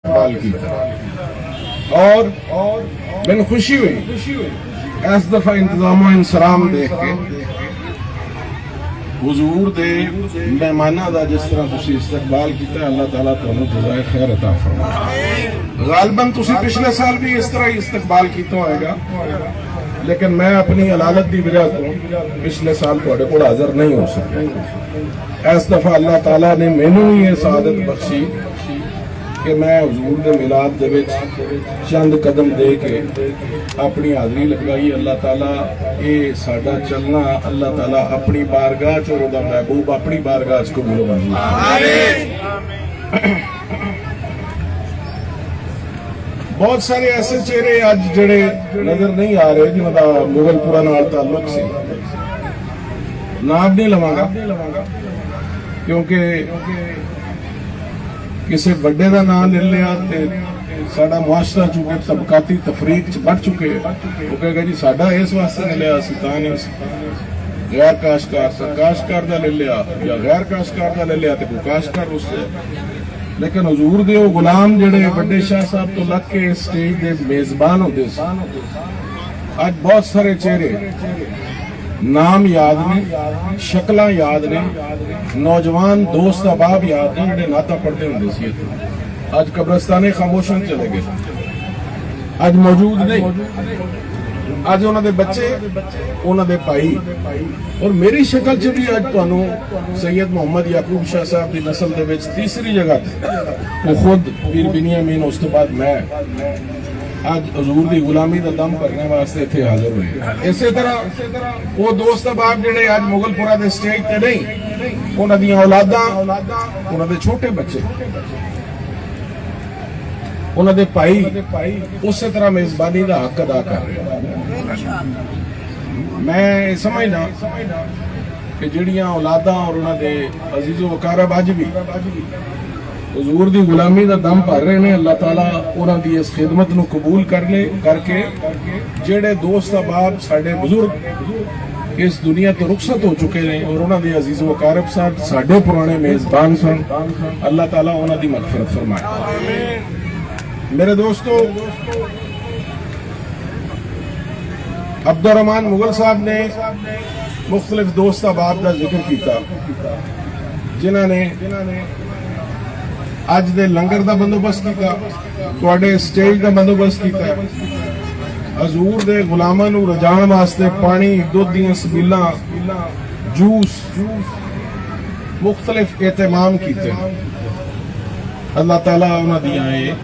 استقبال کیا اور میں خوشی ہوئی اس دفعہ انتظام و انصرام دیکھ کے حضور دے مہمانہ دا جس طرح تسی استقبال کیتا اللہ تعالیٰ تمہیں جزائے خیر عطا فرمائے۔ غالباً تسی پچھلے سال بھی اس طرح ہی استقبال کیتا ہوئے گا، لیکن میں اپنی علالت دی وجہ تو پچھلے سال تھوڑے کو حاضر نہیں ہو سکتا۔ اس دفعہ اللہ تعالیٰ نے مینوں ہی یہ سعادت بخشی کہ میں حضور دے میلاد دے وچ چند قدم دے کے اپنی حاضری لگائی۔ اللہ تعالیٰ یہ ساڈا چلنا اللہ تعالیٰ اپنی بارگاہ چ اور دا محبوب اپنی بارگاہ چ قبول و منظور بہت سارے ایسے چہرے آج جڑے نظر نہیں آ رہے جنہوں دا مغل پورا نال تعلق سے نام نہیں لواں گا، کیونکہ کسی بڑے دا نام لے لیا تے ساڈا معاشرہ چونکہ طبقاتی تفریق بڑھ چکے وہ کہے گا جی ساڈا اس واسطے نے لیا سلطان غیر کاشتکار دا لے لیا یا غیر کاشتکار دا لے لیا تے کوئی کاشتکار اس سے، لیکن حضور دے وہ غلام جڑے بڑے شاہ صاحب تو لگ کے سٹیج دے میزبان ہوتے سن، آج بہت سارے چہرے نام یاد نے، شکلاں یاد نے، نوجوان دوست احباب یاد نے جڑے ناتا پڑھتے ہوں سی، آج قبرستانے خاموشاں چلے گئے، آج موجود نہیں، آج انہوں دے بچے انہوں دے بھائی اور میری شکل چ بھی آج تانوں سید محمد یعقوب شاہ صاحب دی نسل دے وچ تیسری جگہ تے وہ خود پیر بنیامین اس تو بعد میں آج حضور دی غلامی دا دم کرنے واسطے تھے حاضر ہوئے۔ اسی طرح وہ دوست احباب جڑے آج مغل پورا دے سٹیج تے نہیں، انہاں دی اولاداں انہاں دے چھوٹے بچے انہاں دے بھائی اسی طرح میزبانی دا حق ادا کر رہے ہیں۔ میں سمجھنا کہ جڑیاں اولاداں اور انہاں دے عزیز و اقارب اج بھی حضور دی غلامی دا دم بھر رہے ہیں، اللہ تعالیٰ انہاں دی اس خدمت نو قبول کر کے جڑے دوست احباب ساڈے بزرگ اس دنیا تو رخصت ہو چکے ہیں اور انہاں دے عزیز و اقارب صاحب ساڈے پرانے میزبان سن، اللہ تعالیٰ انہاں دی مغفرت فرمائے۔ میرے دوستو، عبدالرحمان مغل صاحب نے مختلف دوست احباب دا ذکر کیتا جنہاں نے اج دے لنگر دا بندوبست کیتا، تواڈے سٹیج دا بندوبست کیتا، حضور دے غلاماں نو رجان واسطے پانی دودھ دیاں سبیلاں جوس مختلف اہتمام کیتے۔ اللہ تعالیٰ انہاں دیاں